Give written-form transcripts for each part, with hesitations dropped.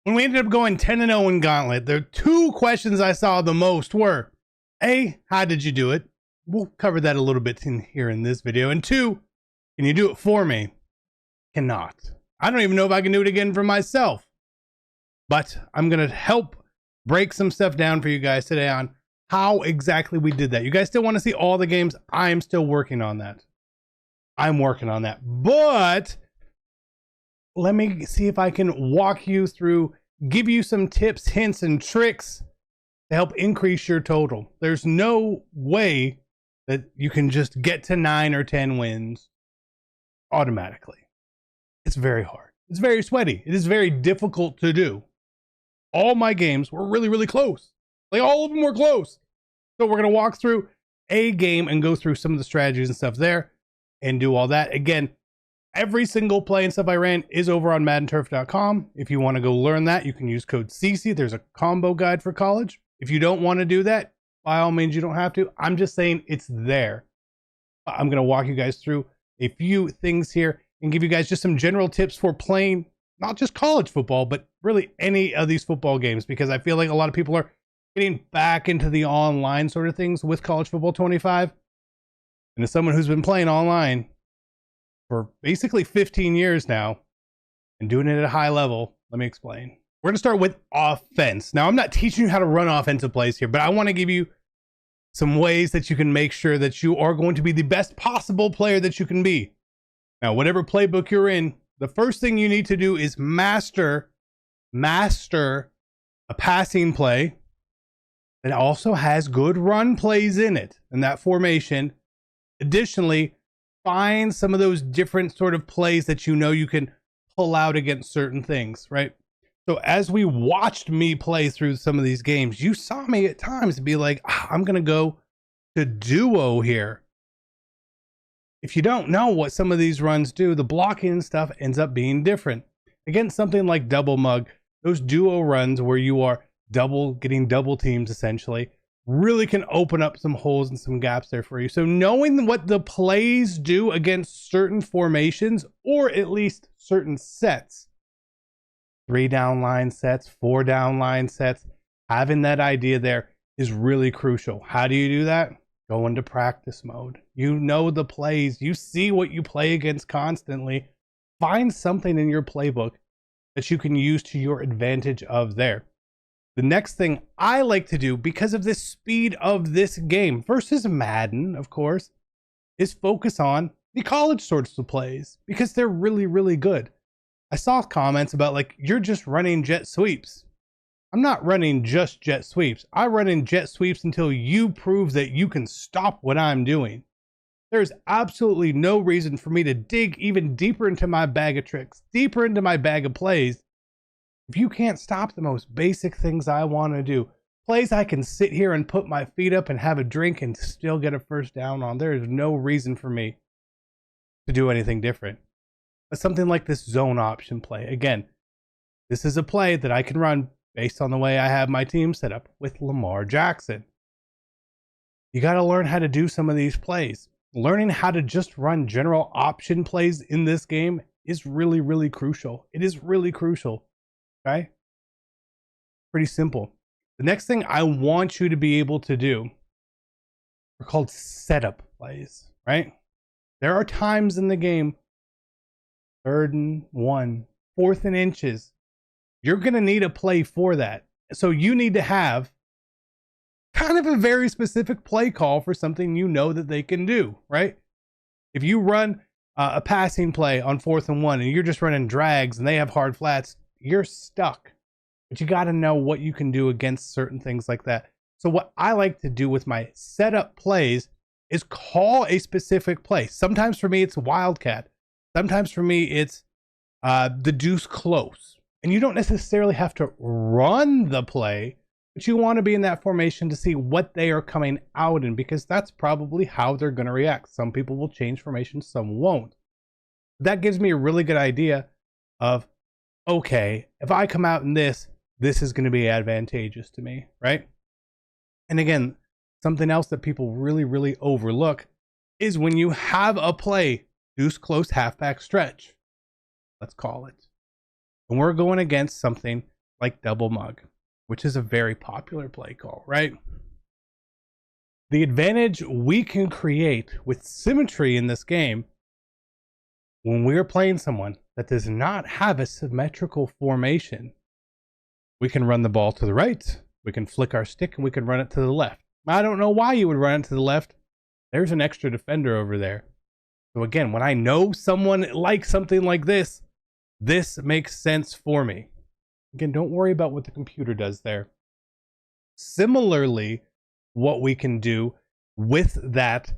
When we ended up going 10-0 in Gauntlet, the two questions I saw the most were, A, how did you do it? We'll cover that a little bit here in this video. And two, can you do it for me? Cannot. I don't even know if I can do it again for myself. But I'm going to help break some stuff down for you guys today on how exactly we did that. You guys still want to see all the games? I am still working on that. I'm working on that. But let me see if I can walk you through, give you some tips, hints, and tricks to help increase your total. There's no way that you can just get to 9 or 10 wins automatically. It's very hard. It's very sweaty. It is very difficult to do. All my games were really, really close. Like all of them were close. So we're going to walk through a game and go through some of the strategies and stuff there and do all that. Again, every single play and stuff I ran is over on maddenturf.com. If you want to go learn that, you can use code CC. There's a combo guide for college. If you don't want to do that, by all means, you don't have to. I'm just saying it's there. I'm going to walk you guys through a few things here and give you guys just some general tips for playing not just college football, but really any of these football games, because I feel like a lot of people are getting back into the online sort of things with college football 25. And as someone who's been playing online for basically 15 years now and doing it at a high level, let me explain. We're going to start with offense. Now, I'm not teaching you how to run offensive plays here, but I want to give you some ways that you can make sure that you are going to be the best possible player that you can be. Now, whatever playbook you're in, the first thing you need to do is master a passing play that also has good run plays in it in that formation. Additionally, find some of those different sort of plays that you know you can pull out against certain things, right? So as we watched me play through some of these games, you saw me at times be like, I'm going to go to duo here. If you don't know what some of these runs do, the blocking and stuff ends up being different. Against something like double mug, those duo runs where you are getting double teams essentially, really can open up some holes and some gaps there for you. So knowing what the plays do against certain formations, or at least certain sets, 3 down line sets, 4 down line sets, having that idea there is really crucial. How do you do that? Go into practice mode. You know the plays. You see what you play against constantly. Find something in your playbook that you can use to your advantage of there. The next thing I like to do, because of the speed of this game versus Madden, of course, is focus on the college sorts of plays because they're really, really good. I saw comments about like, you're just running jet sweeps. I'm not running just jet sweeps. I run in jet sweeps until you prove that you can stop what I'm doing. There's absolutely no reason for me to dig even deeper into my bag of tricks, deeper into my bag of plays, if you can't stop the most basic things I want to do. Plays I can sit here and put my feet up and have a drink and still get a first down on. There is no reason for me to do anything different. But something like this zone option play. Again, this is a play that I can run based on the way I have my team set up with Lamar Jackson. You got to learn how to do some of these plays. Learning how to just run general option plays in this game is really, really crucial. It is really crucial. Okay? Pretty simple. The next thing I want you to be able to do are called setup plays, right? There are times in the game, 3rd and 1, 4th and inches, you're going to need a play for that. So you need to have kind of a very specific play call for something you know that they can do, right? If you run a passing play on 4th and 1 and you're just running drags and they have hard flats, you're stuck. But you got to know what you can do against certain things like that. So what I like to do with my setup plays is call a specific play. Sometimes for me, it's Wildcat. Sometimes for me, it's the deuce close. And you don't necessarily have to run the play, but you want to be in that formation to see what they are coming out in, because that's probably how they're going to react. Some people will change formation, some won't. That gives me a really good idea of, okay, if I come out in this is going to be advantageous to me, right? And again, something else that people really, really overlook is when you have a play, deuce close halfback stretch, let's call it. And we're going against something like double mug, which is a very popular play call, right? The advantage we can create with symmetry in this game when we're playing someone that does not have a symmetrical formation, we can run the ball to the right, we can flick our stick, and we can run it to the left. I don't know why you would run it to the left. There's an extra defender over there. So again, when I know someone likes something like this, this makes sense for me. Again, don't worry about what the computer does there. Similarly, what we can do with that,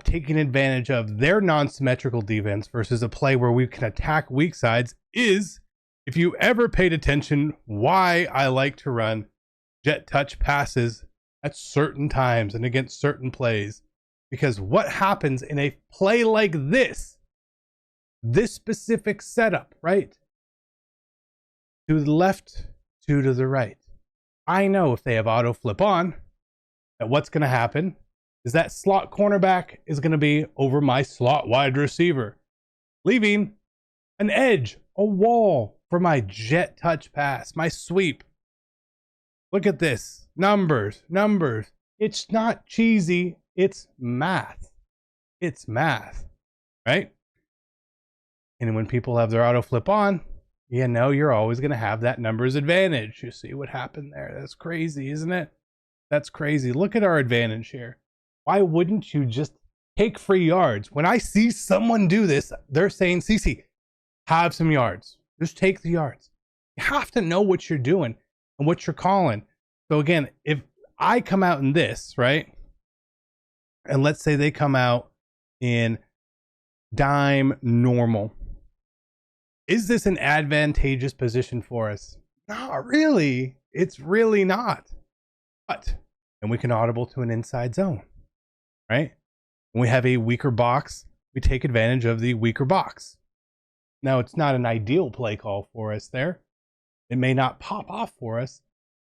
taking advantage of their non-symmetrical defense versus a play where we can attack weak sides, is, if you ever paid attention, why I like to run jet touch passes at certain times and against certain plays. Because what happens in a play like this specific setup, right? To the left, two to the right. I know if they have auto flip on, that what's going to happen is that slot cornerback is going to be over my slot wide receiver, leaving an edge, a wall for my jet touch pass, my sweep. Look at this. Numbers. It's not cheesy. It's math. It's math, right? And when people have their auto flip on, you know you're always going to have that numbers advantage. You see what happened there? That's crazy, isn't it? That's crazy. Look at our advantage here. Why wouldn't you just take free yards? When I see someone do this, they're saying, CC, have some yards. Just take the yards. You have to know what you're doing and what you're calling. So again, if I come out in this, right? And let's say they come out in dime normal. Is this an advantageous position for us? Not really. It's really not. But, and we can audible to an inside zone, right? When we have a weaker box, we take advantage of the weaker box. Now, it's not an ideal play call for us there. It may not pop off for us.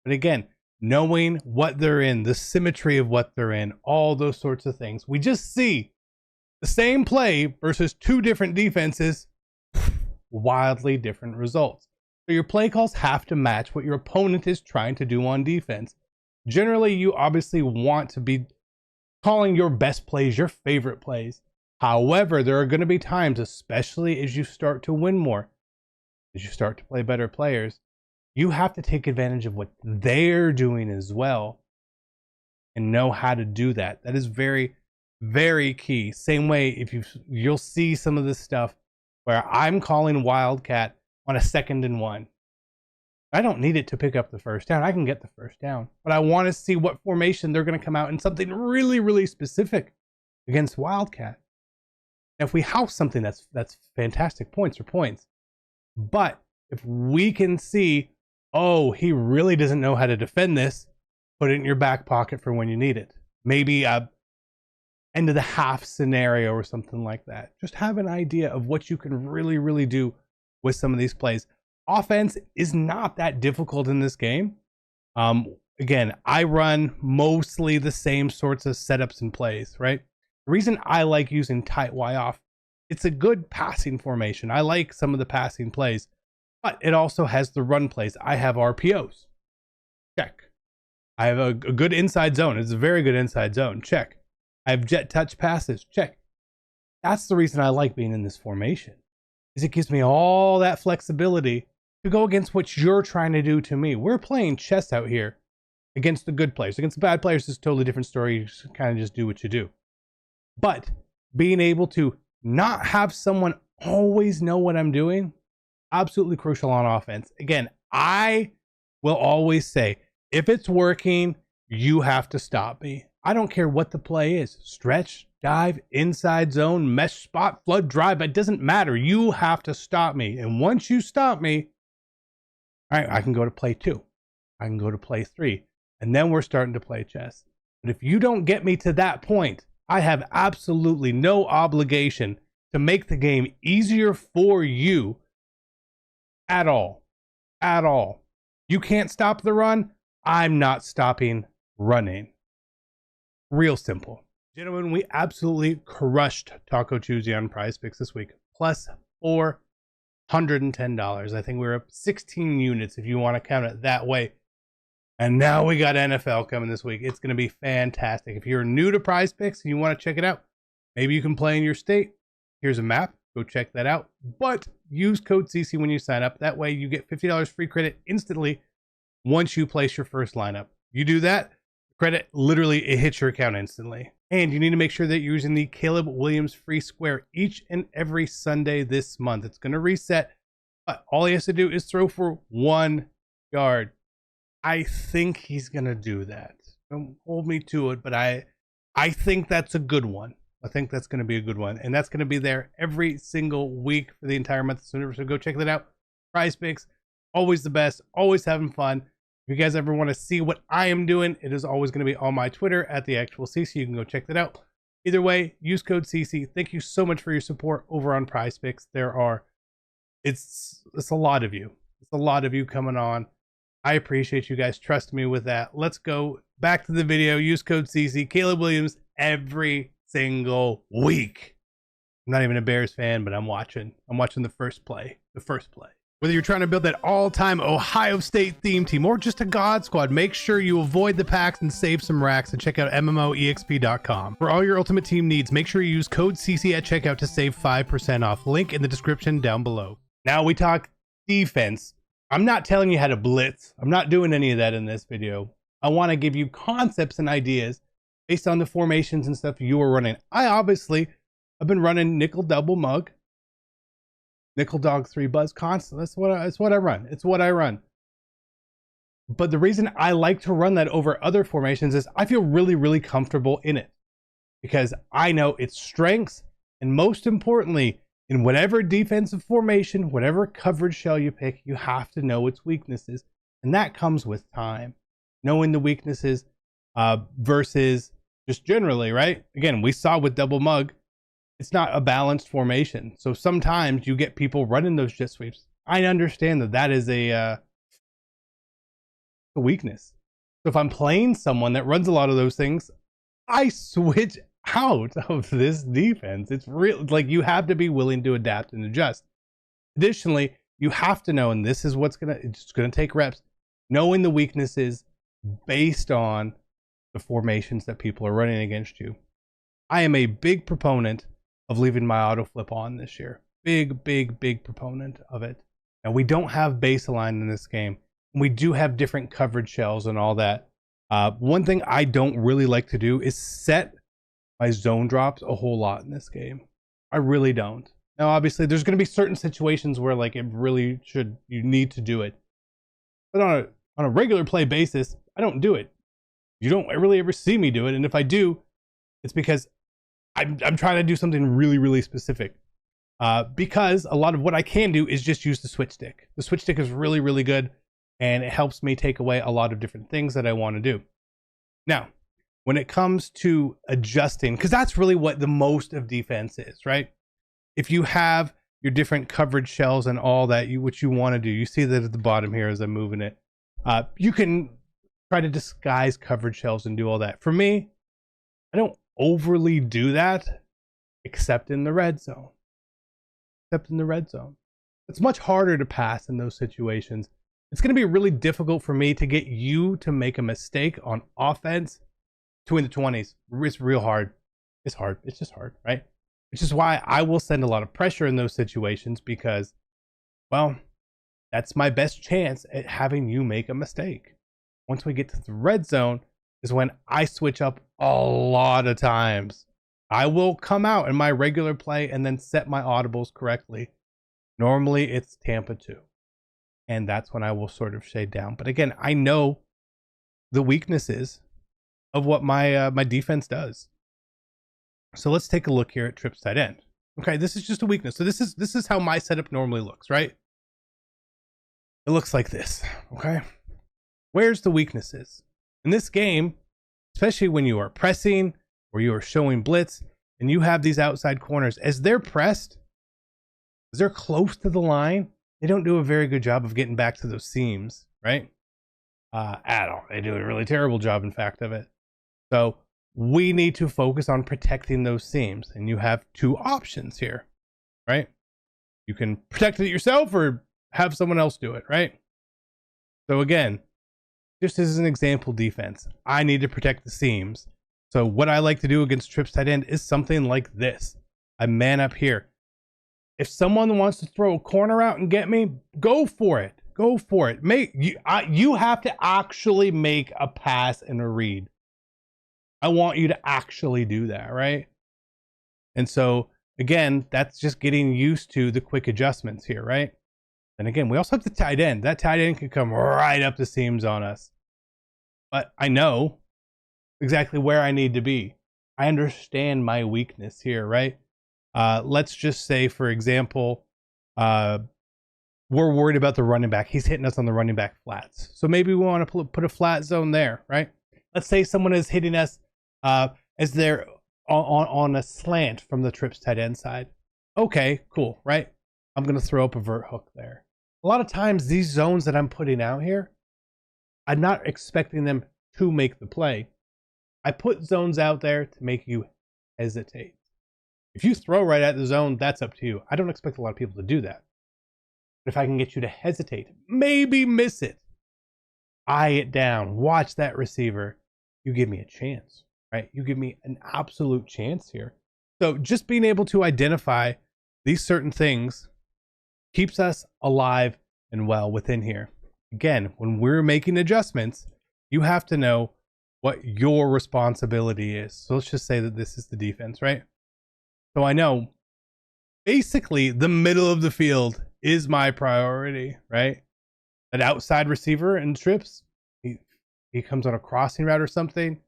But again, knowing what they're in, the symmetry of what they're in, all those sorts of things. We just see the same play versus two different defenses, wildly different results. So your play calls have to match what your opponent is trying to do on defense. Generally, you obviously want to be calling your best plays, your favorite plays. However, there are going to be times, especially as you start to win more, as you start to play better players, you have to take advantage of what they're doing as well and know how to do that. That is very, very key. Same way, if you'll see some of this stuff where I'm calling Wildcat on a 2nd and 1. I don't need it to pick up the first down. I can get the first down, but I want to see what formation they're going to come out in, something really, really specific against Wildcat. Now, if we house something, that's fantastic. Points are points. But if we can see, oh, he really doesn't know how to defend this, put it in your back pocket for when you need it. Maybe a end of the half scenario or something like that. Just have an idea of what you can really, really do with some of these plays. Offense is not that difficult in this game. Again, I run mostly the same sorts of setups and plays, right? The reason I like using tight Y off, it's a good passing formation. I like some of the passing plays, but it also has the run plays. I have RPOs. Check. I have a good inside zone. It's a very good inside zone. Check. I have jet touch passes. Check. That's the reason I like being in this formation, is it gives me all that flexibility to go against what you're trying to do to me. We're playing chess out here against the good players. Against the bad players is a totally different story. You just kind of just do what you do. But being able to not have someone always know what I'm doing, absolutely crucial on offense. Again, I will always say, if it's working, you have to stop me. I don't care what the play is. Stretch, dive, inside zone, mesh spot, flood drive. It doesn't matter. You have to stop me. And once you stop me, all right, I can go to play 2. I can go to play 3. And then we're starting to play chess. But if you don't get me to that point, I have absolutely no obligation to make the game easier for you at all. At all. You can't stop the run. I'm not stopping running. Real simple. Gentlemen, we absolutely crushed Taco Tuesday on Prize Picks this week. Plus 400 $110. I think we're up 16 units if you want to count it that way. And now we got NFL coming this week. It's going to be fantastic. If you're new to Prize Picks and you want to check it out, maybe you can play in your state. Here's a map. Go check that out. But use code CC when you sign up. That way you get $50 free credit instantly once you place your first lineup. You do that, credit literally it hits your account instantly. And you need to make sure that you're using the Caleb Williams free square each and every Sunday this month. It's going to reset, but all he has to do is throw for 1 yard. I think he's going to do that. Don't hold me to it, but I think that's a good one. I think that's going to be a good one. And that's going to be there every single week for the entire month of September. So go check that out. Prize Picks, always the best, always having fun. If you guys ever want to see what I am doing, it is always going to be on my Twitter at the actual CC. You can go check that out. Either way, use code CC. Thank you so much for your support over on Prize Picks. It's a lot of you. It's a lot of you coming on. I appreciate you guys trusting me with that. Let's go back to the video. Use code CC. Caleb Williams every single week. I'm not even a Bears fan, but I'm watching the first play. Whether you're trying to build that all-time Ohio State theme team or just a God Squad, make sure you avoid the packs and save some racks and check out MMOEXP.com. For all your ultimate team needs, make sure you use code CC at checkout to save 5% off. Link in the description down below. Now we talk defense. I'm not telling you how to blitz. I'm not doing any of that in this video. I want to give you concepts and ideas based on the formations and stuff you are running. I've been running nickel double mug, nickel dog 3 buzz constant. That's what I run. It's what I run. But the reason I like to run that over other formations is I feel really, really comfortable in it because I know its strengths, and most importantly, in whatever defensive formation, whatever coverage shell you pick, you have to know its weaknesses, and that comes with time. Knowing the weaknesses versus just generally, right? Again, we saw with double mug, it's not a balanced formation. So sometimes you get people running those jet sweeps. I understand that is a weakness. So if I'm playing someone that runs a lot of those things, I switch out of this defense. It's real, like you have to be willing to adapt and adjust. Additionally, you have to know, and this is it's gonna take reps, knowing the weaknesses based on the formations that people are running against you. I am a big proponent of leaving my auto flip on this year. Big proponent of it. Now we don't have baseline in this game. We do have different coverage shells and all that. One thing I don't really like to do is set my zone drops a whole lot in this game. I really don't. Now obviously there's going to be certain situations where like you need to do it. But on a regular play basis, I don't do it. You don't really ever see me do it, and if I do, it's because I'm trying to do something really specific. Because a lot of what I can do is just use the switch stick. The switch stick is really good, and it helps me take away a lot of different things that I want to do. Now, when it comes to adjusting, because that's really what the most of defense is, right? If you have your different coverage shells and all that, what you want to do, you see that at the bottom here as I'm moving it. You can try to disguise coverage shells and do all that. For me, I don't overly do that, except in the red zone. It's much harder to pass in those situations. It's going to be really difficult for me to get you to make a mistake on offense between the 20s. It's real hard. It's hard. It's just hard, right? Which is why I will send a lot of pressure in those situations because, well, that's my best chance at having you make a mistake. Once we get to the red zone is when I switch up a lot of times. I will come out in my regular play and then set my audibles correctly. Normally it's Tampa 2. And that's when I will sort of shade down. But again, I know the weaknesses of what my defense does. So let's take a look here at trips tight end. Okay, this is just a weakness. So this is how my setup normally looks, right? It looks like this, okay? Where's the weaknesses? In this game, especially when you are pressing or you are showing blitz and you have these outside corners, as they're pressed, as they're close to the line, they don't do a very good job of getting back to those seams, right? At all. They do a really terrible job, in fact, of it. So we need to focus on protecting those seams. And you have two options here, right? You can protect it yourself or have someone else do it, right? So again, just as an example defense, I need to protect the seams. So what I like to do against trips tight end is something like this. I man up here. If someone wants to throw a corner out and get me, go for it. Go for it. You have to actually make a pass and a read. I want you to actually do that, right? And so again, that's just getting used to the quick adjustments here, right? And again, we also have the tight end. That tight end can come right up the seams on us. But I know exactly where I need to be. I understand my weakness here, right? Let's just say, for example, we're worried about the running back. He's hitting us on the running back flats. So maybe we want to put a flat zone there, right? Let's say someone is hitting us as they're on a slant from the trips tight end side. Okay, cool, right? I'm going to throw up a vert hook there. A lot of times these zones that I'm putting out here, I'm not expecting them to make the play. I put zones out there to make you hesitate. If you throw right at the zone, that's up to you. I don't expect a lot of people to do that. But if I can get you to hesitate, maybe miss it, eye it down, watch that receiver, you give me a chance, right? You give me an absolute chance here. So just being able to identify these certain things keeps us alive and well within here. Again, when we're making adjustments, you have to know what your responsibility is. So let's just say that this is the defense, right? So I know basically the middle of the field is my priority, right? That outside receiver in trips, he comes on a crossing route or something,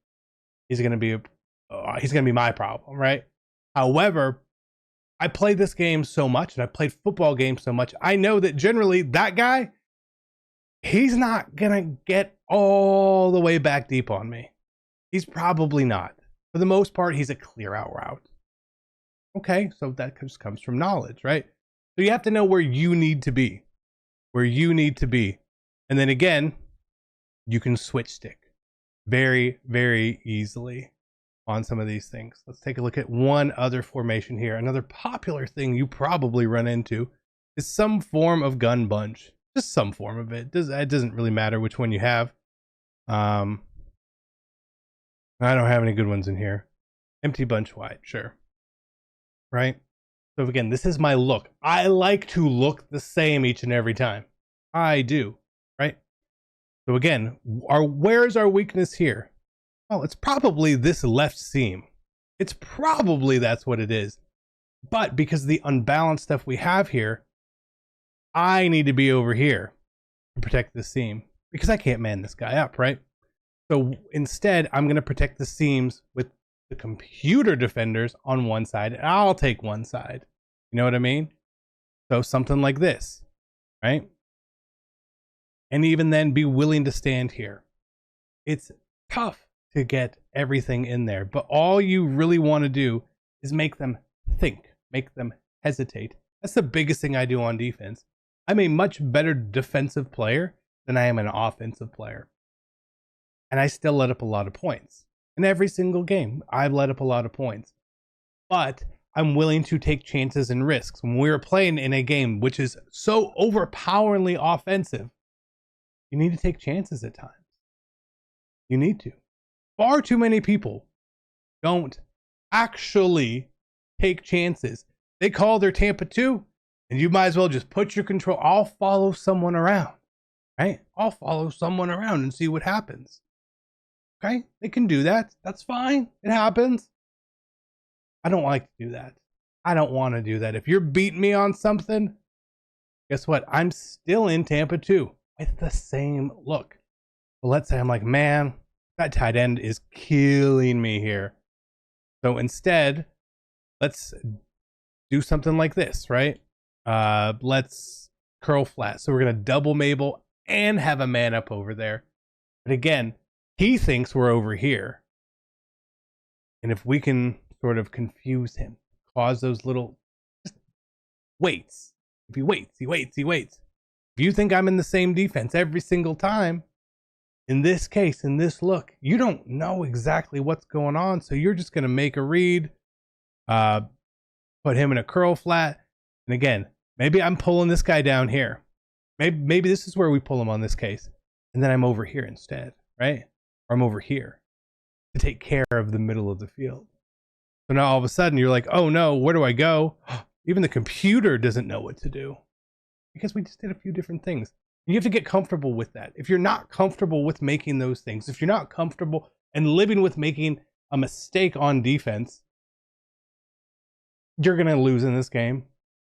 he's gonna be my problem, right? However, I play this game so much, and I played football games so much, I know that generally that guy, he's not gonna get all the way back deep on me. He's probably not. For the most part, he's a clear out route. Okay, so that just comes from knowledge, right? So you have to know where you need to be. And then again, you can switch stick very, very easily on some of these things. Let's take a look at one other formation here. Another popular thing you probably run into is some form of gun bunch. Just some form of it. It doesn't really matter which one you have. I don't have any good ones in here. Empty bunch wide, sure. Right? So again, this is my look. I like to look the same each and every time. I do, right? So again, where's our weakness here? Well, it's probably this left seam. It's probably that's what it is. But because of the unbalanced stuff we have here, I need to be over here to protect the seam because I can't man this guy up, right? So instead, I'm going to protect the seams with the computer defenders on one side, and I'll take one side. You know what I mean? So something like this, right? And even then be willing to stand here. It's tough to get everything in there, but all you really want to do is make them think, make them hesitate. That's the biggest thing I do on defense. I'm a much better defensive player than I am an offensive player. And I still let up a lot of points. In every single game, I've let up a lot of points. But I'm willing to take chances and risks. When we're playing in a game which is so overpoweringly offensive, you need to take chances at times. You need to. Far too many people don't actually take chances. They call their Tampa 2, and you might as well just put your control. I'll follow someone around, right? I'll follow someone around and see what happens. Okay? They can do that. That's fine. It happens. I don't like to do that. I don't want to do that. If you're beating me on something, guess what? I'm still in Tampa 2 with the same look. But let's say I'm like, man, that tight end is killing me here. So instead, let's do something like this, right? Let's curl flat. So we're going to double Mabel and have a man up over there. But again, he thinks we're over here. And if we can sort of confuse him, cause those little just waits. If he waits, he waits, he waits. If you think I'm in the same defense every single time, in this case, in this look, you don't know exactly what's going on. So you're just going to make a read, put him in a curl flat. And again, maybe I'm pulling this guy down here. Maybe this is where we pull him on this case. And then I'm over here instead, right? Or I'm over here to take care of the middle of the field. So now all of a sudden you're like, oh no, where do I go? Even the computer doesn't know what to do because we just did a few different things. You have to get comfortable with that. If you're not comfortable with making those things, if you're not comfortable and living with making a mistake on defense, you're going to lose in this game.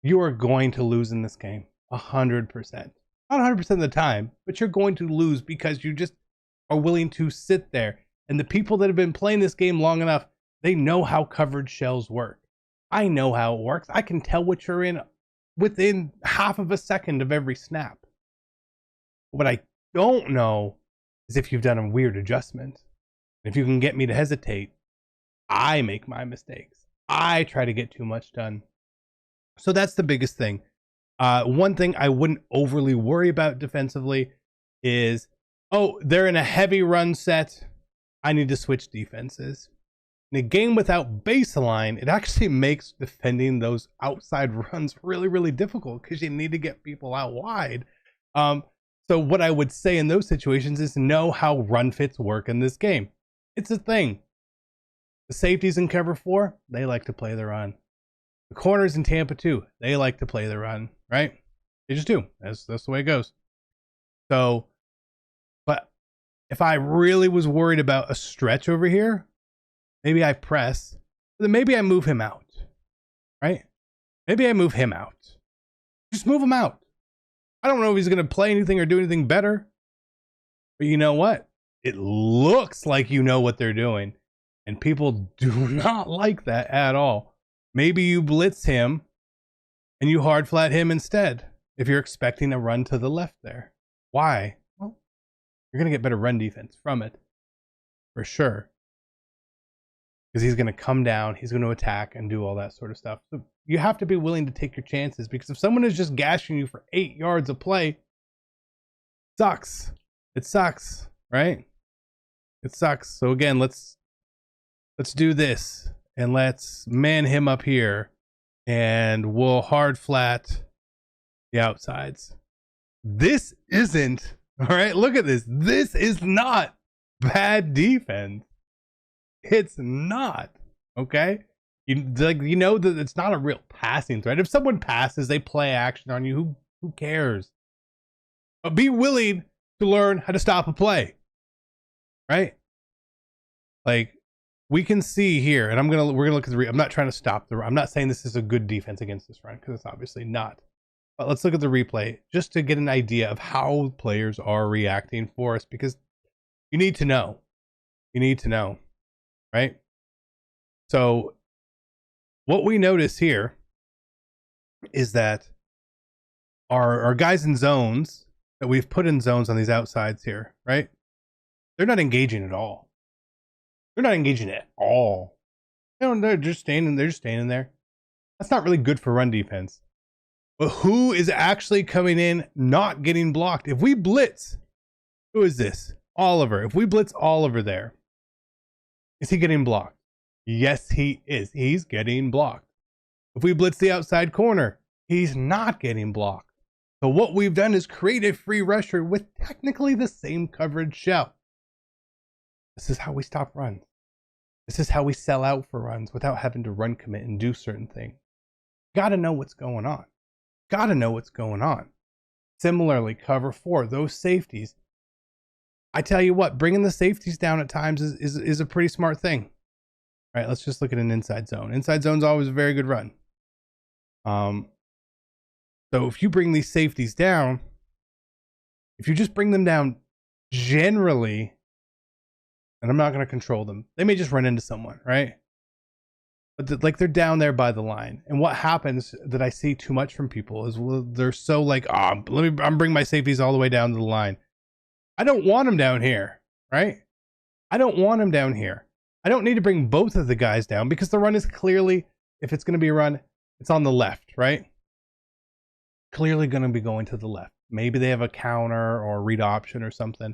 You are going to lose in this game 100%. Not 100% of the time, but you're going to lose because you just are willing to sit there. And the people that have been playing this game long enough, they know how coverage shells work. I know how it works. I can tell what you're in within half of a second of every snap. What I don't know is if you've done a weird adjustment. If you can get me to hesitate, I make my mistakes. I try to get too much done. So that's the biggest thing. One thing I wouldn't overly worry about defensively is, oh, they're in a heavy run set. I need to switch defenses. In a game without baseline, it actually makes defending those outside runs really, really difficult because you need to get people out wide. So what I would say in those situations is know how run fits work in this game. It's a thing. The safeties in cover 4, they like to play the run. The corners in Tampa 2, they like to play the run, right? They just do. That's the way it goes. So, but if I really was worried about a stretch over here, maybe I press, but then maybe I move him out, right? Maybe I move him out. Just move him out. I don't know if he's going to play anything or do anything better, but you know what? It looks like you know what they're doing, and people do not like that at all. Maybe you blitz him and you hard flat him instead if you're expecting a run to the left there. Why? Well, you're going to get better run defense from it for sure. Because he's going to come down, he's going to attack and do all that sort of stuff. So you have to be willing to take your chances, because if someone is just gashing you for 8 yards of play, it sucks. It sucks, right? It sucks. So again, let's do this, and let's man him up here, and we'll hard flat the outsides. This isn't, all right, look at this. This is not bad defense. It's not, okay? You know that it's not a real passing threat. If someone passes, they play action on you. Who cares? But be willing to learn how to stop a play, right? Like, we can see here, and we're gonna look at the. I'm not trying to stop the run. I'm not saying this is a good defense against this run, because it's obviously not. But let's look at the replay just to get an idea of how players are reacting for us, because you need to know. You need to know, right? So what we notice here is that our guys in zones that we've put in zones on these outsides here, right? They're not engaging at all. They're not engaging at all. They're just standing there. That's not really good for run defense. But who is actually coming in not getting blocked? If we blitz, who is this? Oliver. If we blitz Oliver there, is he getting blocked? Yes, he is. He's getting blocked. If we blitz the outside corner, he's not getting blocked. So what we've done is create a free rusher with technically the same coverage shell. This is how we stop runs. This is how we sell out for runs without having to run commit and do certain things. Gotta know what's going on. Gotta know what's going on. Similarly, cover 4, those safeties. I tell you what, bringing the safeties down at times is a pretty smart thing. All right, let's just look at an inside zone. Inside zone's always a very good run. So if you bring these safeties down, if you just bring them down generally, and I'm not going to control them, they may just run into someone, right? But like, they're down there by the line. And what happens that I see too much from people is, well, they're so like, I'm bringing my safeties all the way down to the line. I don't want them down here, right? I don't want them down here. I don't need to bring both of the guys down, because the run is clearly, if it's going to be a run, it's on the left, right? Clearly going to be going to the left. Maybe they have a counter or read option or something.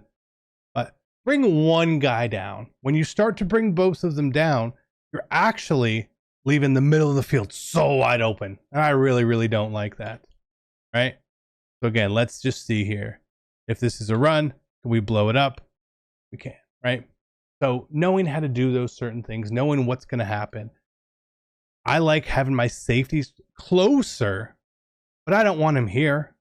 But bring one guy down. When you start to bring both of them down, you're actually leaving the middle of the field so wide open. And I really, really don't like that. right? So again, let's just see here. If this is a run, can we blow it up? We can, right? So knowing how to do those certain things, knowing what's going to happen. I like having my safeties closer, but I don't want him here.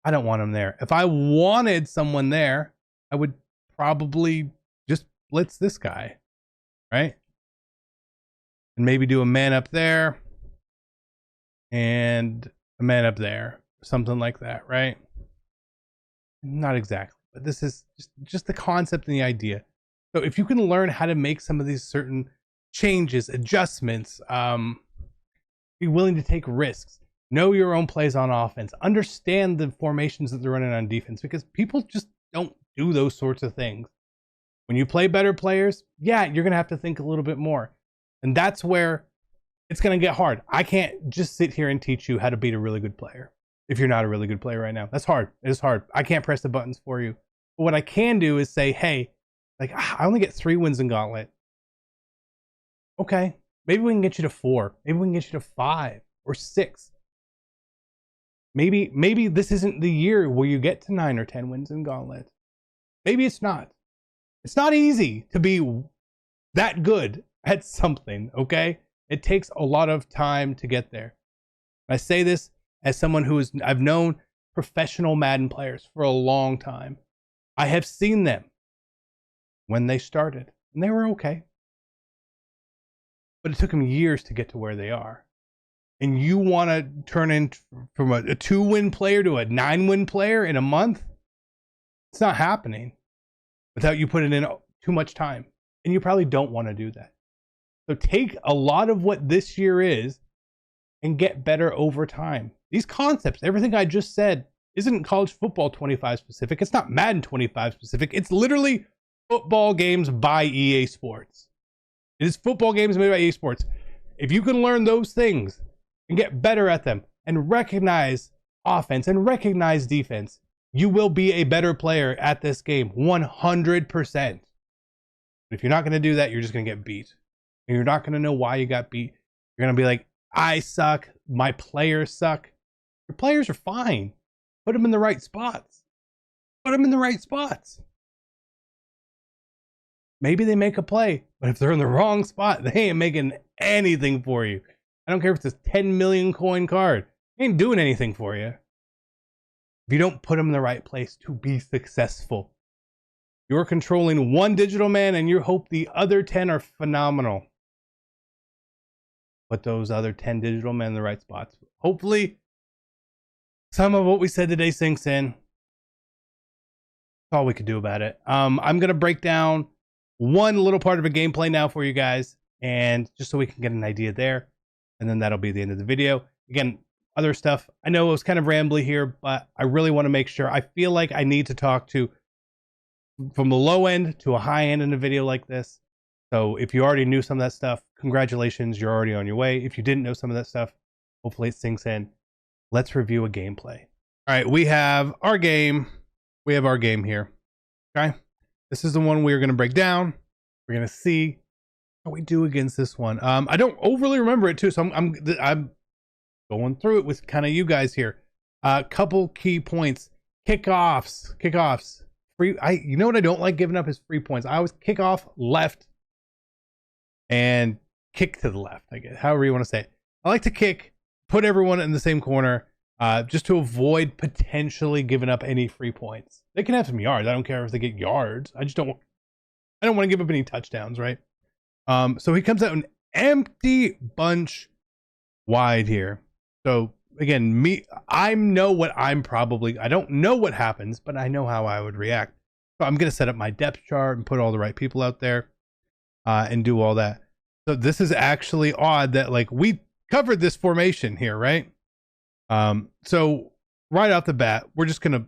I don't want him there. If I wanted someone there, I would probably just blitz this guy, right? And maybe do a man up there and a man up there, something like that, right? Not exactly, but this is just the concept and the idea. So if you can learn how to make some of these certain changes, adjustments, be willing to take risks, know your own plays on offense, understand the formations that they're running on defense, because people just don't do those sorts of things. When you play better players, yeah, you're going to have to think a little bit more. And that's where it's going to get hard. I can't just sit here and teach you how to beat a really good player if you're not a really good player right now. That's hard. It is hard. I can't press the buttons for you. But what I can do is say, hey, like, I only get 3 wins in Gauntlet. Okay, maybe we can get you to 4. Maybe we can get you to 5 or 6. Maybe this isn't the year where you get to 9 or 10 wins in Gauntlet. Maybe it's not. It's not easy to be that good at something, okay? It takes a lot of time to get there. I say this as someone I've known professional Madden players for a long time. I have seen them when they started, and they were okay. But it took them years to get to where they are. And you want to turn in from a 2-win player to a 9-win player in a month? It's not happening without you putting in too much time. And you probably don't want to do that. So take a lot of what this year is and get better over time. These concepts, everything I just said, isn't college football 25 specific. It's not Madden 25 specific. It's literally football games by EA Sports. It is football games made by EA Sports. If you can learn those things and get better at them and recognize offense and recognize defense, you will be a better player at this game 100%. But if you're not going to do that, you're just going to get beat. And you're not going to know why you got beat. You're going to be like, I suck. My players suck. Your players are fine. Put them in the right spots. Put them in the right spots. Maybe they make a play, but if they're in the wrong spot, they ain't making anything for you. I don't care if it's a 10 million coin card. It ain't doing anything for you. If you don't put them in the right place to be successful. You're controlling one digital man and you hope the other 10 are phenomenal. Put those other 10 digital men in the right spots. Hopefully, some of what we said today sinks in. That's all we could do about it. I'm going to break down one little part of a gameplay now for you guys, and just so we can get an idea there. And then that'll be the end of the video. Again, other stuff. I know it was kind of rambly here, but I really want to make sure. I feel like I need to talk to from the low end to a high end in a video like this. So if you already knew some of that stuff, congratulations, you're already on your way. If you didn't know some of that stuff, hopefully it sinks in. Let's review a gameplay. All right, we have our game. We have our game here. Okay, this is the one we're going to break down. We're going to see how we do against this one. I don't overly remember it too, so I'm going through it with kind of you guys here. Couple key points. Kickoffs. Free. You know what I don't like giving up is free points. I always kick off left and kick to the left, I guess, however you want to say it. I like to kick, put everyone in the same corner, just to avoid potentially giving up any free points. They can have some yards. I don't care if they get yards. I don't want to give up any touchdowns, right? So he comes out an empty bunch wide here. So again, I know what I don't know what happens, but I know how I would react. So I'm going to set up my depth chart and put all the right people out there, and do all that. So this is actually odd that like we covered this formation here, right? So right off the bat, we're just going to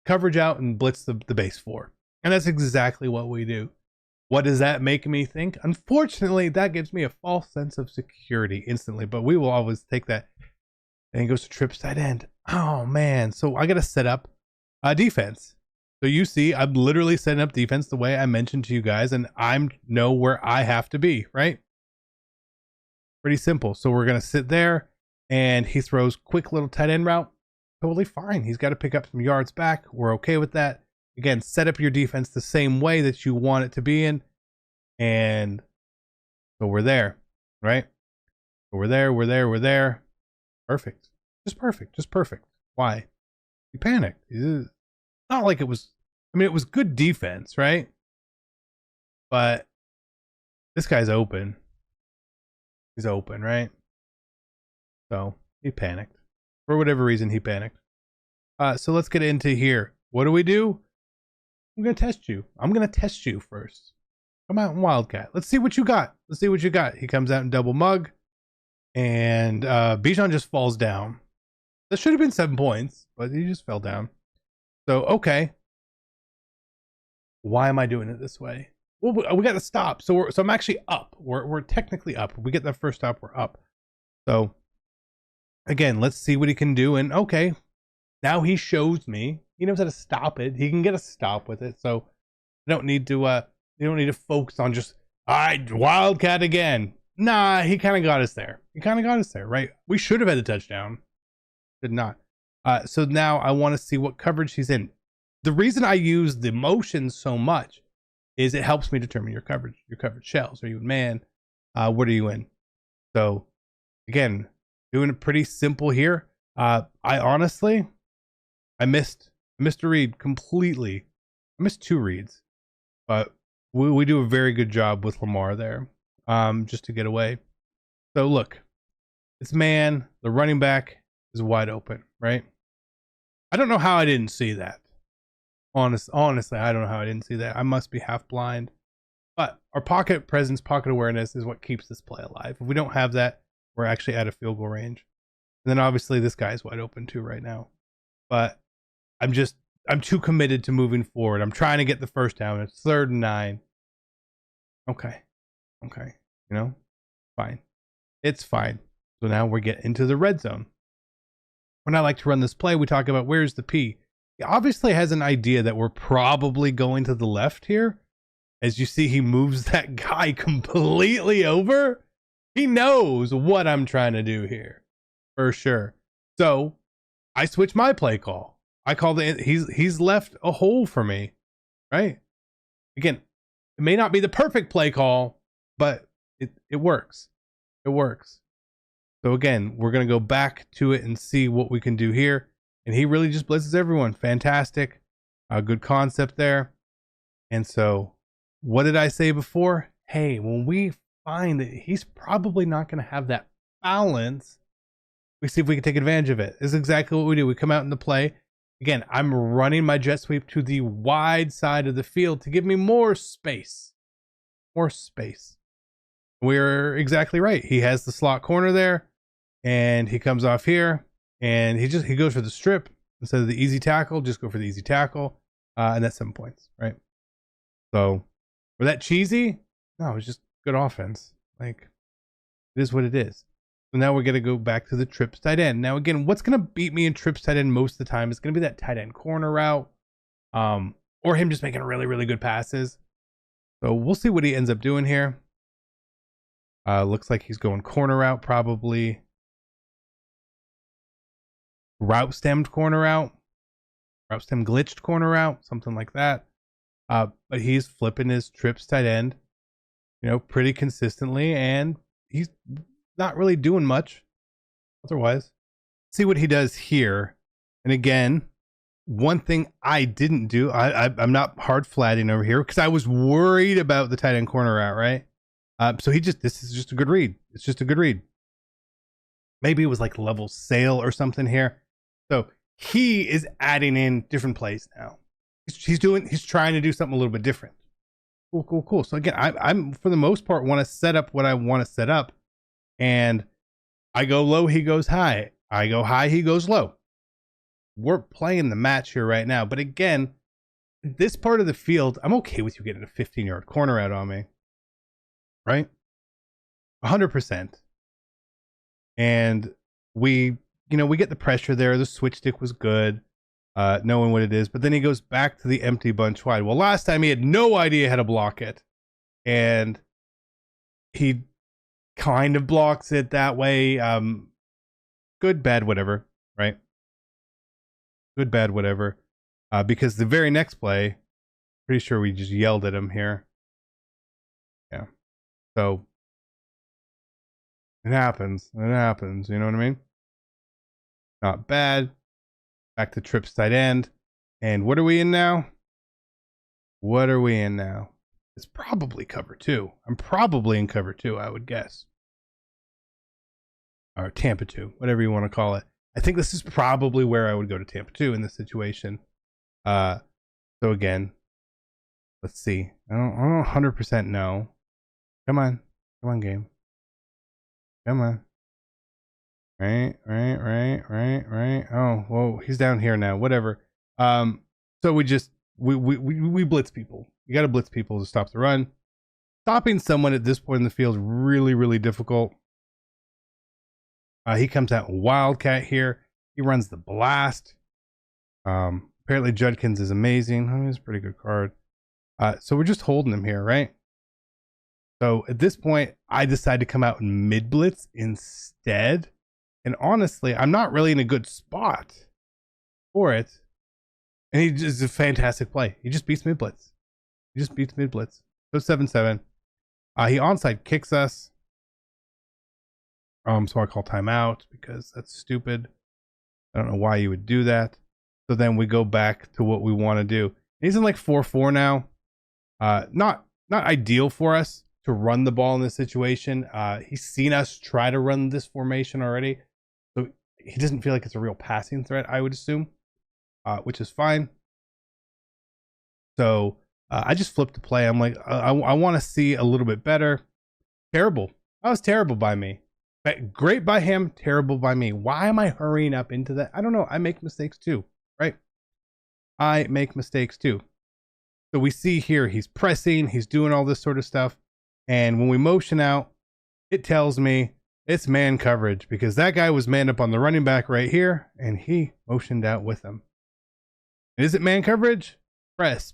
coverage out and blitz the base 4. And that's exactly what we do. What does that make me think? Unfortunately, that gives me a false sense of security instantly, but we will always take that. And he goes to trips tight end. Oh man. So I got to set up a defense. So you see, I'm literally setting up defense the way I mentioned to you guys, and I know where I have to be, right? Pretty simple. So we're going to sit there, and he throws quick little tight end route. totally fine. He's got to pick up some yards back. We're okay with that. Again, set up your defense the same way that you want it to be in. And so we're there, right? So we're there. Perfect. Just perfect. Why? He panicked. It's not like it was, I mean, it was good defense, right? But this guy's open. He's open, right? So he panicked. For whatever reason, he panicked. So let's get into here. What do? I'm going to test you. I'm going to test you first. Come out in Wildcat. Let's see what you got. He comes out in double mug. And Bijan just falls down. That should have been 7 points, but he just fell down. So, okay. Why am I doing it this way? Well, we got to stop. So I'm actually up. We're technically up. We get that first stop, we're up. So, again, let's see what he can do. And, okay. Now he shows me. He knows how to stop it. He can get a stop with it. So, you don't need to focus on just, all right, Wildcat again. Nah, he kind of got us there. Right? We should have had a touchdown. Did not. So now I want to see what coverage he's in. The reason I use the motion so much is it helps me determine your coverage shells. Are you in man? What are you in? So again, doing it pretty simple here. I honestly, I missed a read completely. I missed 2 reads, but we do a very good job with Lamar there. Just to get away. So look, it's man, the running back is wide open, right? I don't know how I didn't see that. Honestly, I don't know how I didn't see that. I must be half blind. But our pocket presence, pocket awareness is what keeps this play alive. If we don't have that, we're actually out of field goal range. And then obviously this guy's wide open too right now. But I'm too committed to moving forward. I'm trying to get the first down. It's 3rd and 9. Okay. You know, fine. It's fine. So now we get into the red zone. When I like to run this play, we talk about where's the P. He obviously has an idea that we're probably going to the left here. As you see, he moves that guy completely over. He knows what I'm trying to do here for sure. So I switch my play call. I call he's left a hole for me, right? Again, it may not be the perfect play call, but it works. It works. So again, we're going to go back to it and see what we can do here. And he really just blitzes everyone. Fantastic. Good concept there. And so what did I say before? Hey, when we find that he's probably not going to have that balance, we see if we can take advantage of it. This is exactly what we do. We come out in the play. Again, I'm running my jet sweep to the wide side of the field to give me more space. More space. We're exactly right. He has the slot corner there, and he comes off here, and he goes for the strip instead of the easy tackle. Just go for the easy tackle, and that's 7 points, right? So, were that cheesy? No, it was just good offense. Like, it is what it is. So now we're going to go back to the trips tight end. Now, again, what's going to beat me in trips tight end most of the time is going to be that tight end corner route, or him just making really, really good passes. So we'll see what he ends up doing here. Looks like he's going corner route, probably. Route stemmed corner route. Route stem glitched corner route, something like that. But he's flipping his trips tight end, pretty consistently, and he's not really doing much otherwise. See what he does here. And again, one thing I didn't do, I'm not hard flatting over here because I was worried about the tight end corner route, right? So this is just a good read. It's just a good read. Maybe it was like level sale or something here. So he is adding in different plays now. He's trying to do something a little bit different. Cool. So again, I'm for the most part want to set up what I want to set up, and I go low, he goes high. I go high, he goes low. We're playing the match here right now. But again, this part of the field, I'm okay with you getting a 15-yard corner out on me. Right? 100%. And we get the pressure there. The switch stick was good, knowing what it is. But then he goes back to the empty bunch wide. Well, last time he had no idea how to block it. And he kind of blocks it that way. Good, bad, whatever. Right? good, bad, whatever. Because the very next play, pretty sure we just yelled at him here. Yeah. So it happens. It happens. You know what I mean? Not bad. Back to trips tight end. And what are we in now? What are we in now? It's probably cover 2. I'm probably in cover 2, I would guess. Or Tampa 2, whatever you want to call it. I think this is probably where I would go to Tampa 2 in this situation. So again, let's see. I don't 100% know. Come on. Come on, game. Come on. Right. Oh, whoa, he's down here now. Whatever. So we blitz people. You got to blitz people to stop the run. Stopping someone at this point in the field is really, really difficult. He comes out Wildcat here. He runs the blast. Apparently Judkins is amazing. I mean, it's a pretty good card. So we're just holding him here, right? So at this point, I decide to come out in mid blitz instead. And honestly, I'm not really in a good spot for it. And he just is a fantastic play. He just beats mid blitz. He just beats mid blitz. So 7-7. He onside kicks us. So I call timeout because that's stupid. I don't know why you would do that. So then we go back to what we want to do. He's in like 4-4 now. Not ideal for us to run the ball in this situation. He's seen us try to run this formation already. So he doesn't feel like it's a real passing threat, I would assume, which is fine. So I just flipped the play. I'm like, I want to see a little bit better. Terrible. That was terrible by me. Great by him, terrible by me. Why am I hurrying up into that? I don't know. I make mistakes too, right? I make mistakes too. So we see here, he's pressing, he's doing all this sort of stuff. And when we motion out, it tells me it's man coverage because that guy was manned up on the running back right here and he motioned out with him. Is it man coverage? Press.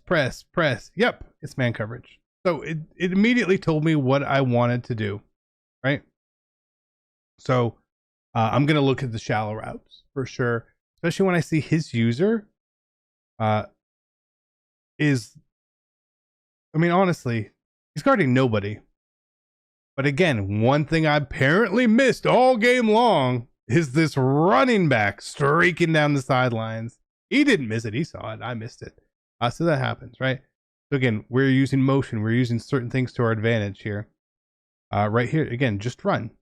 Yep, it's man coverage. So it immediately told me what I wanted to do, right? So I'm going to look at the shallow routes for sure, especially when I see his user honestly, he's guarding nobody. But again, one thing I apparently missed all game long is this running back streaking down the sidelines. He didn't miss it. He saw it. I missed it. So that happens, right? So again, we're using motion. We're using certain things to our advantage here. Right here, again, just run.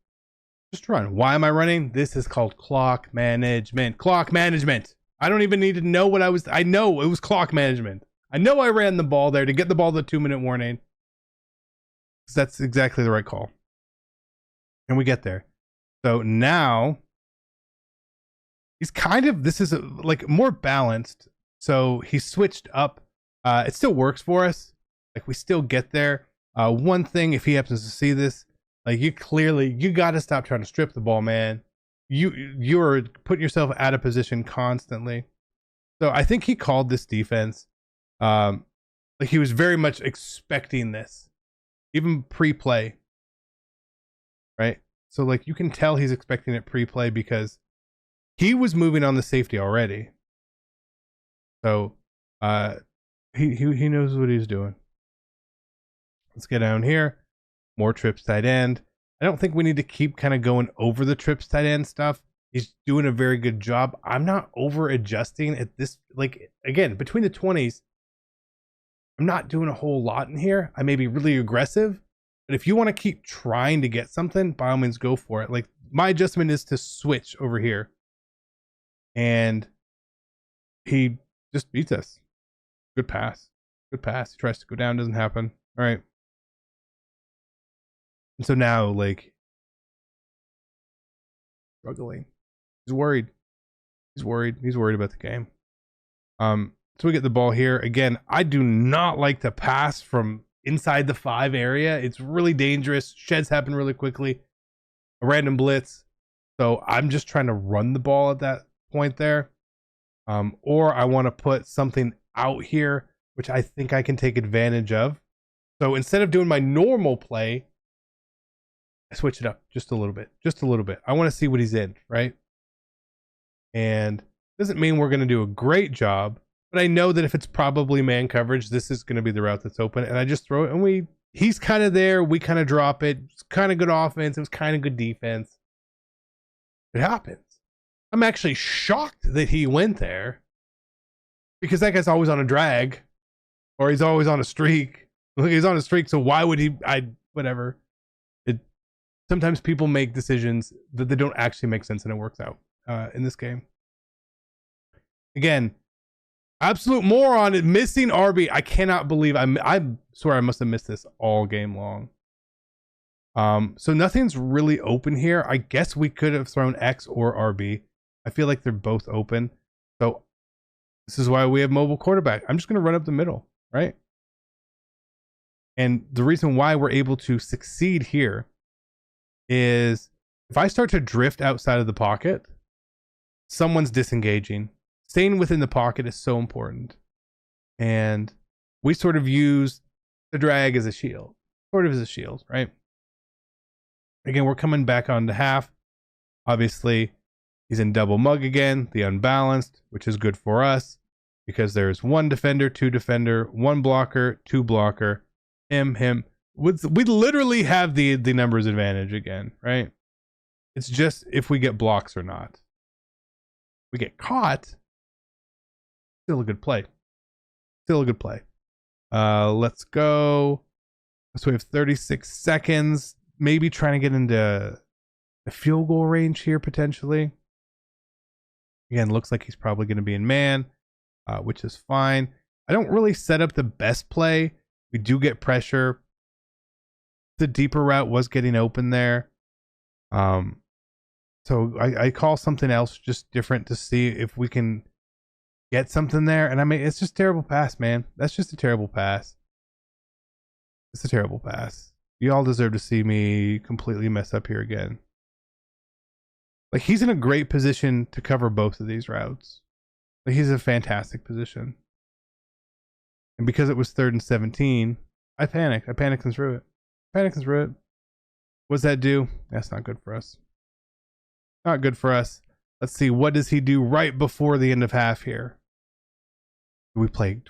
Just run. Why am I running? This is called clock management. Clock management. I don't even need to know what I know it was clock management. I know I ran the ball there to get the ball the 2-minute warning. That's exactly the right call. And we get there. So now he's this is like more balanced. So he switched up. It still works for us. Like we still get there. One thing, if he happens to see this, like you got to stop trying to strip the ball, man. You're putting yourself out of position constantly. So I think he called this defense. Like he was very much expecting this, even pre-play, right? So like you can tell he's expecting it pre-play because he was moving on the safety already. So he knows what he's doing. Let's get down here. More trips tight end. I don't think we need to keep kind of going over the trips tight end stuff. He's doing a very good job. I'm not over adjusting at this. Like again, between the 20s, I'm not doing a whole lot in here. I may be really aggressive, but if you want to keep trying to get something, by all means go for it. Like my adjustment is to switch over here. And he just beats us. Good pass. Good pass. He tries to go down, doesn't happen. All right. And so now, like, struggling. He's worried. He's worried about the game. So we get the ball here. Again, I do not like to pass from inside the 5 area. It's really dangerous. Sheds happen really quickly. A random blitz. So I'm just trying to run the ball at that point there. Or I want to put something out here, which I think I can take advantage of. So instead of doing my normal play, I switch it up just a little bit. I want to see what he's in, right? And Doesn't mean we're going to do a great job, but I know that if it's probably man coverage, this is going to be the route that's open. And I just throw it, and he's kind of there. We kind of drop it. It's kind of good offense. It was kind of good defense. It happens. I'm actually shocked that he went there, because that guy's always on a drag, or he's always on a streak. He's on a streak, so why would he? Whatever. Sometimes people make decisions that they don't actually make sense, and it works out in this game. Again, absolute moron, missing RB. I cannot believe I swear I must have missed this all game long. So nothing's really open here. I guess we could have thrown X or RB. I feel like they're both open. So this is why we have mobile quarterback. I'm just going to run up the middle, right? And the reason why we're able to succeed here is if I start to drift outside of the pocket, someone's disengaging. Staying within the pocket is so important. And we sort of use the drag as a shield. Sort of as a shield, right? Again, we're coming back onto half. Obviously, he's in double mug again, the unbalanced, which is good for us because there's one defender, two defender, one blocker, two blocker, him. We literally have the numbers advantage again, right? It's just if we get blocks or not. We get caught. Still a good play. Still a good play. Let's go. So we have 36 seconds. Maybe trying to get into the field goal range here potentially. Again, looks like he's probably going to be in man, which is fine. I don't really set up the best play. We do get pressure. The deeper route was getting open there. So I call something else just different to see if we can get something there. And I mean, it's just a terrible pass, man. That's just a terrible pass. It's a terrible pass. You all deserve to see me completely mess up here again. Like, he's in a great position to cover both of these routes. Like, he's in a fantastic position. And because it was 3rd and 17, I panicked. I panicked and threw it. Panicked and threw it. What's that do? That's not good for us. Not good for us. Let's see. What does he do right before the end of half here? Do we play?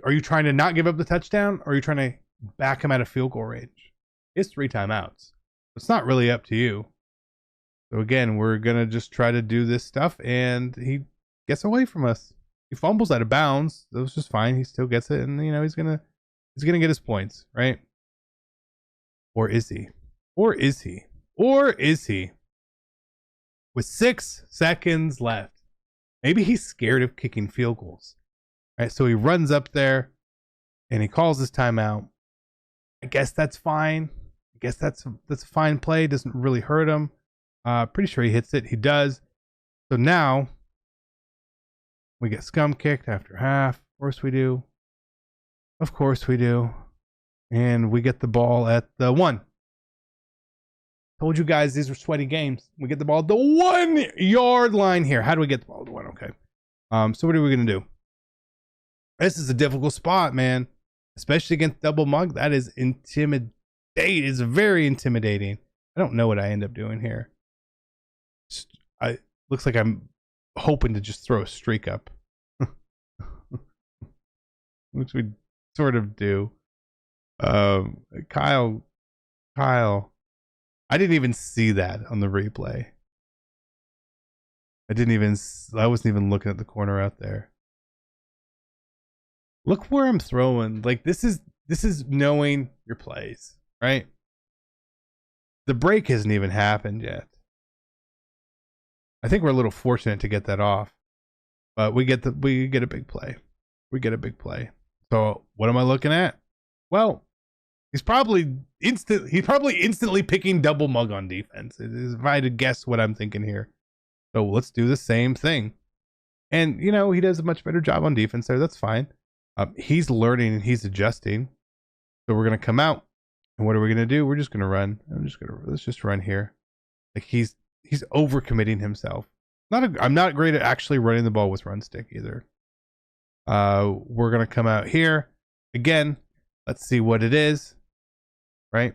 Are you trying to not give up the touchdown, or are you trying to back him out of field goal range? It's 3 timeouts. It's not really up to you. So again, we're gonna just try to do this stuff, and he gets away from us. He fumbles out of bounds. That was just fine. He still gets it, and he's gonna get his points, right? Or is he? Or is he? Or is he? With 6 seconds left, maybe he's scared of kicking field goals. Right, so he runs up there, and he calls his timeout. I guess that's fine. I guess that's a fine play. Doesn't really hurt him. Pretty sure he hits it. He does. So now we get scum kicked after half. Of course we do. Of course we do. And we get the ball at the 1. Told you guys these were sweaty games. We get the ball at the 1 yard line here. How do we get the ball at the 1? Okay. So what are we gonna do? This is a difficult spot, man. Especially against double mug. That is intimidating. It's very intimidating. I don't know what I end up doing here. Looks like I'm hoping to just throw a streak up. Which we sort of do. Kyle. I didn't even see that on the replay. I wasn't even looking at the corner out there. Look where I'm throwing. Like, this is knowing your plays, right? The break hasn't even happened yet. I think we're a little fortunate to get that off, but we get a big play. We get a big play. So what am I looking at? Well, he's probably instantly picking double mug on defense. If I had to guess what I'm thinking here. So let's do the same thing. And he does a much better job on defense there. That's fine. He's learning and he's adjusting. So we're gonna come out, and what are we gonna do? We're just gonna run. Let's just run here. Like, he's overcommitting himself. I'm not great at actually running the ball with run stick either. We're gonna come out here again. Let's see what it is. Right.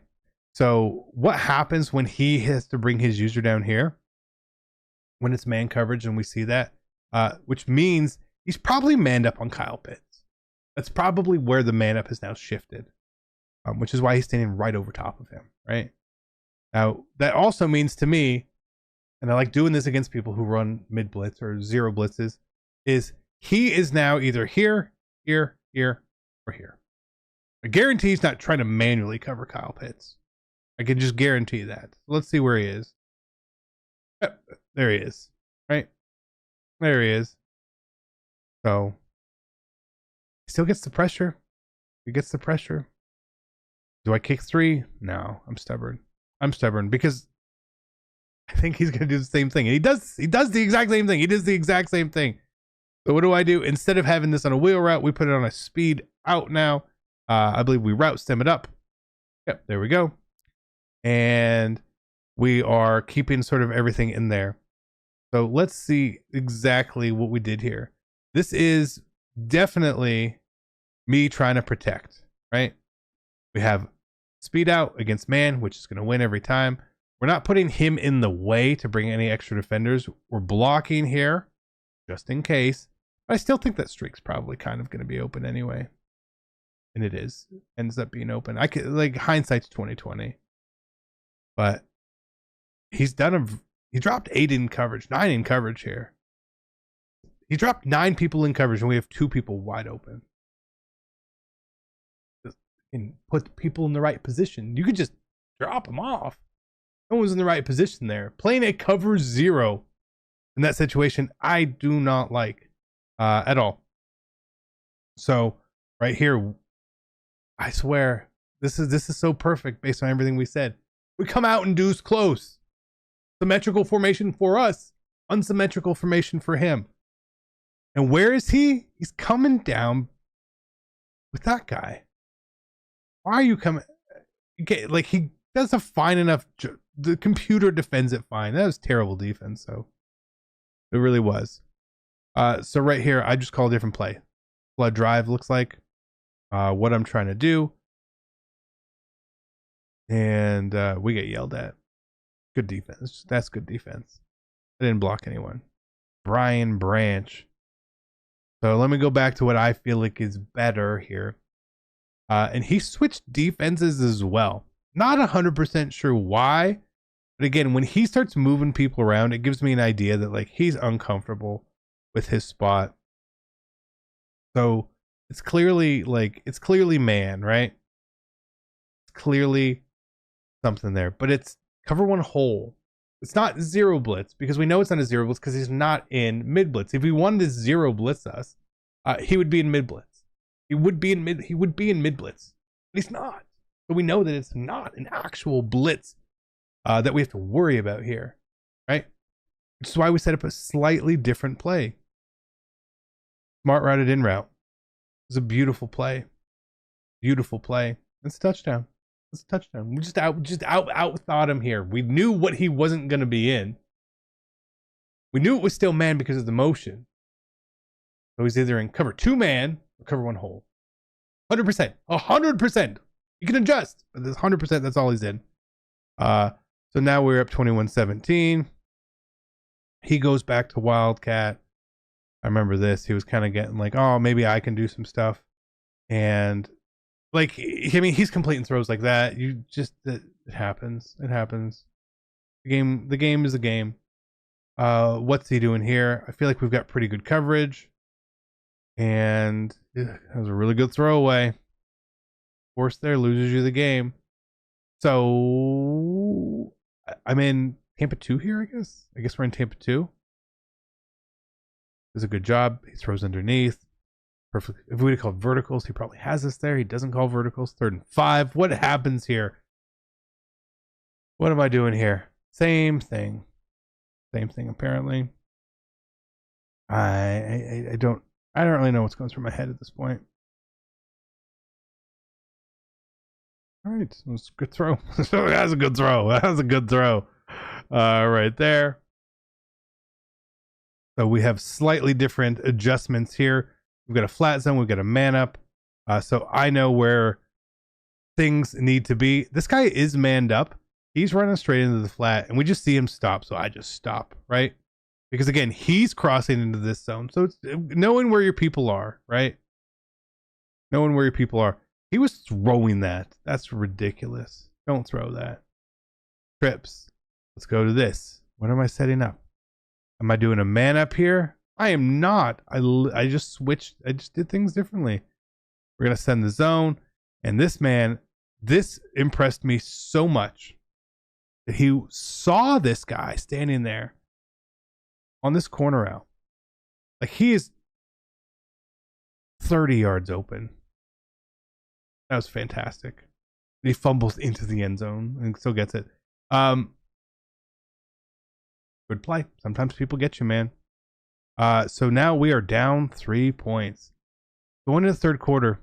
So what happens when he has to bring his user down here? When it's man coverage and we see that, which means he's probably manned up on Kyle Pitts. That's probably where the man up has now shifted, which is why he's standing right over top of him, right? Now, that also means to me, and I like doing this against people who run mid blitz or zero blitzes, is he is now either here, here, here, or here. I guarantee he's not trying to manually cover Kyle Pitts. I can just guarantee that. Let's see where he is. Yep, there he is, right? There he is. So, he still gets the pressure. He gets the pressure. Do I kick 3? No, I'm stubborn. I'm stubborn because I think he's going to do the same thing. And he does the exact same thing. He does the exact same thing. So what do? Instead of having this on a wheel route, we put it on a speed out now. I believe we route stem it up. Yep, there we go. And we are keeping sort of everything in there. So let's see exactly what we did here. This is definitely me trying to protect, right? We have speed out against man, which is going to win every time. We're not putting him in the way to bring any extra defenders. We're blocking here just in case. But I still think that streak's probably kind of going to be open anyway. And it is. Ends up being open. I could, like, hindsight's 2020. But he's done he dropped 8 in coverage, 9 in coverage here. He dropped 9 people in coverage and we have 2 people wide open. And put people in the right position. You could just drop them off. No one's in the right position there. Playing a cover 0 in that situation, I do not like at all. So right here, I swear, this is so perfect based on everything we said. We come out and deuce close. Symmetrical formation for us. Unsymmetrical formation for him. And where is he? He's coming down with that guy. Why are you coming? Like, he does a fine enough. The computer defends it fine. That was terrible defense. So it really was. So right here, I just call a different play. Flood drive looks like what I'm trying to do. And we get yelled at. Good defense. That's good defense. I didn't block anyone. Brian Branch. So let me go back to what I feel like is better here. And he switched defenses as well. Not 100% sure why. But again, when he starts moving people around, it gives me an idea that, like, he's uncomfortable with his spot. So it's clearly man, right? It's clearly something there. But it's cover 1 hole. It's not 0 blitz because we know it's not a 0 blitz because he's not in mid blitz. If he wanted to 0 blitz us, he would be in mid blitz. He would be in mid blitz. But he's not. So we know that it's not an actual blitz that we have to worry about here, right? Which is why we set up a slightly different play. Smart routed in route. It's a beautiful play. Beautiful play. It's a touchdown. It's a touchdown. We just out thought him here. We knew what he wasn't going to be in. We knew it was still man because of the motion. So he's either in cover 2 man or cover 1 hole. 100%. 100%. You can adjust, but there's 100%. That's all he's in. So now we're up 21-17. He goes back to Wildcat. I remember this. He was kind of getting like, oh, maybe I can do some stuff. And like, I mean, he's completing throws like that. You just, it happens. It happens. The game is a game. What's he doing here? I feel like we've got pretty good coverage. And that was a really good throwaway. Force there loses you the game. So I'm in Tampa 2 here, I guess. I guess we're in Tampa 2. Does a good job. He throws underneath. Perfect. If we would have called verticals, he probably has us there. He doesn't call verticals. 3rd and 5. What happens here? What am I doing here? Same thing. Same thing, apparently. I don't really know what's going through my head at this point. All right, that's a good throw. That's a good throw. That was a good throw. Right there. So we have slightly different adjustments here. We've got a flat zone. We've got a man up. So I know where things need to be. This guy is manned up. He's running straight into the flat, and we just see him stop. So I just stop, right? Because again, he's crossing into this zone. So it's knowing where your people are, right? Knowing where your people are. He was throwing that. That's ridiculous. Don't throw that. Trips. Let's go to this. What am I setting up? Am I doing a man up here? I am not. I just switched. I just did things differently. We're going to send the zone. And this man, this impressed me so much that he saw this guy standing there on this corner out. Like he is 30 yards open. That was fantastic. And he fumbles into the end zone and still gets it. Good play. Sometimes people get you, man. So now we are down 3 points. Going into the third quarter.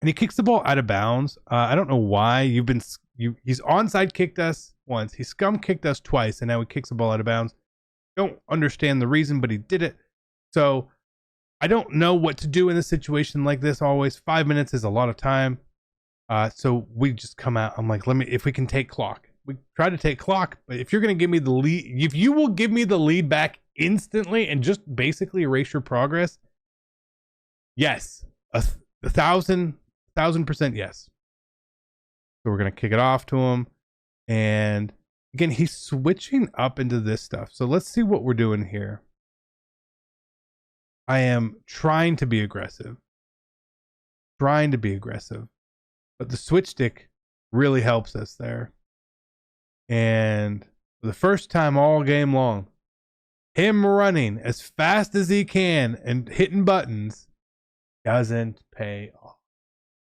And he kicks the ball out of bounds. I don't know why. He's onside kicked us once. He scum kicked us twice, and now he kicks the ball out of bounds. Don't understand the reason, but he did it. So I don't know what to do in a situation like this. Always 5 minutes is a lot of time. So we just come out. I'm like, if we can take clock. We try to take clock, but if you're going to give me the lead, if you will give me the lead back instantly and just basically erase your progress, yes, 1,000% yes. So we're going to kick it off to him. And again, he's switching up into this stuff. So let's see what we're doing here. I am trying to be aggressive. But the switch stick really helps us there. And for the first time all game long, him running as fast as he can and hitting buttons doesn't pay off.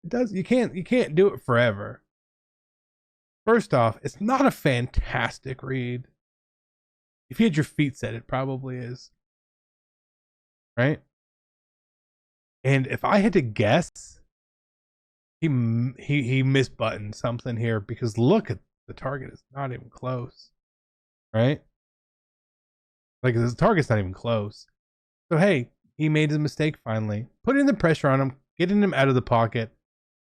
It does. You can't do it forever. First off, it's not a fantastic read. If you had your feet set, it probably is. Right? And if I had to guess, he misbuttoned something here, because look at the target is not even close. Right? Like the target's not even close. So hey, he made a mistake finally. Putting the pressure on him, getting him out of the pocket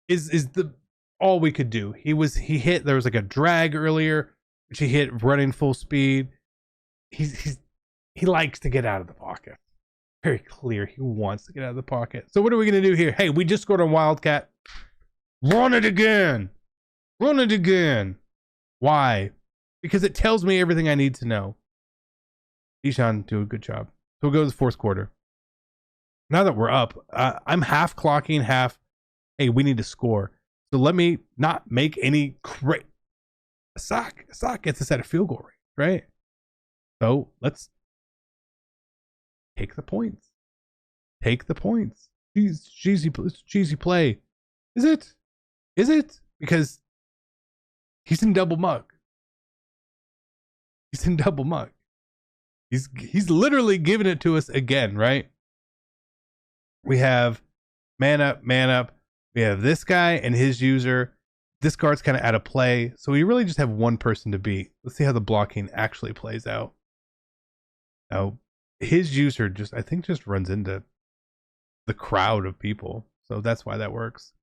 is the all we could do. He hit, there was like a drag earlier, which he hit running full speed. He likes to get out of the pocket. Very clear he wants to get out of the pocket. So what are we going to do here? Hey, we just scored on Wildcat. Run it again. Why? Because it tells me everything I need to know. Ishan do a good job. So we'll go to the fourth quarter. Now that we're up, I'm half clocking, half, hey, we need to score. So let me not make any a sock gets us at a field goal range, right? So let's take the points. Cheesy play. Is it? Because he's in double muck. He's literally giving it to us again, right? We have man up. We have this guy and his user. This guard's kind of out of play. So we really just have one person to beat. Let's see how the blocking actually plays out. Now, his user just runs into the crowd of people. So that's why that works.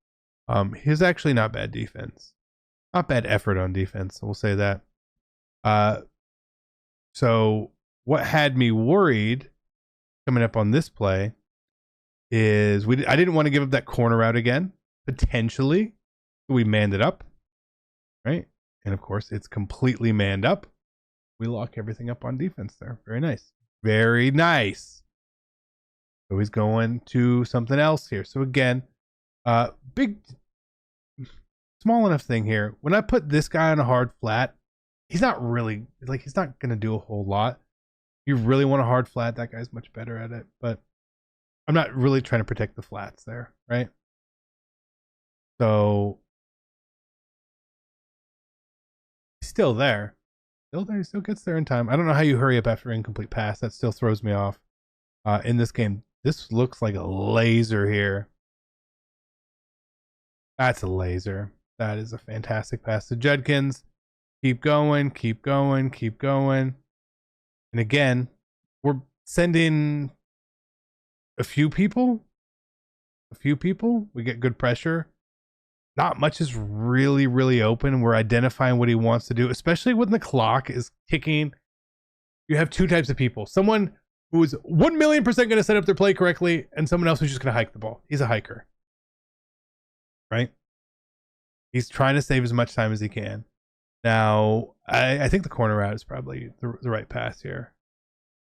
He's actually not bad defense. Not bad effort on defense. We'll say that. So what had me worried coming up on this play is I didn't want to give up that corner out again, potentially. We manned it up, right? And of course, it's completely manned up. We lock everything up on defense there. Very nice. So he's going to something else here. So again, small enough thing here. When I put this guy on a hard flat, he's not going to do a whole lot. You really want a hard flat, that guy's much better at it, but I'm not really trying to protect the flats there, right? So he's still there. He still gets there in time. I don't know how you hurry up after an incomplete pass. That still throws me off. In this game, this looks like a laser here. That's a laser. That is a fantastic pass to Judkins. Keep going. And again, we're sending a few people. We get good pressure. Not much is really open. We're identifying what he wants to do, especially when the clock is ticking. you have two types of people. Someone who is 1,000,000% going to set up their play correctly, and someone else who's just going to hike the ball. He's a hiker, right? He's trying to save as much time as he can. Now, I think the corner route is probably the right pass here.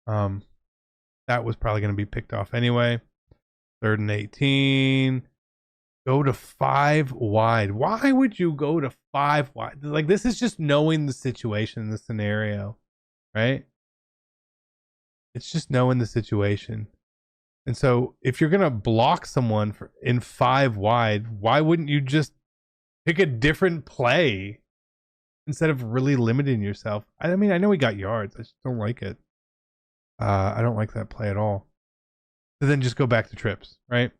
That was probably going to be picked off anyway. 3rd and 18. Go to 5 wide. Why would you go to 5 wide? Like, this is just knowing the situation, the scenario, right? It's just knowing the situation. And so if you're going to block someone in 5 wide, why wouldn't you just pick a different play instead of really limiting yourself? I mean, I know he got yards. I just don't like it. I don't like that play at all. So then just go back to trips, right?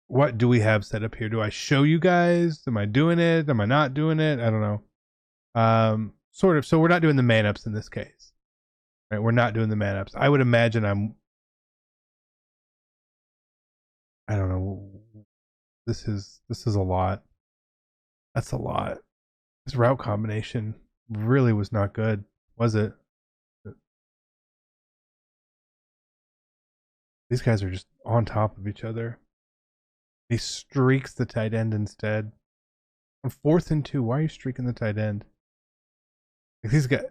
What do we have set up here? Do I show you guys? Am I doing it? Am I not doing it? I don't know. Sort of. So we're not doing the man ups in this case, right? We're not doing the man ups. I would imagine I don't know. This is a lot. That's a lot. This route combination really was not good, was it? These guys are just on top of each other. He streaks the tight end instead. On 4th and 2, why are you streaking the tight end? Like, these guys,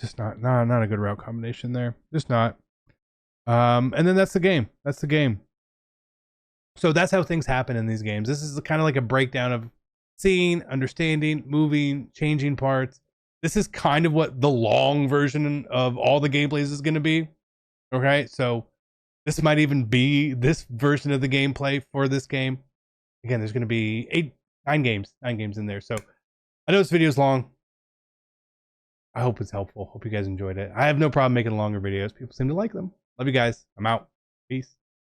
just not a good route combination there. Just not. And then that's the game. That's the game. So that's how things happen in these games. This is kind of like a breakdown of seeing, understanding, moving, changing parts. This is kind of what the long version of all the gameplays is going to be. Okay, so this might even be this version of the gameplay for this game. Again, there's going to be 9 games in there. So I know this video is long. I hope it's helpful. Hope you guys enjoyed it. I have no problem making longer videos. People seem to like them. Love you guys. I'm out. Peace.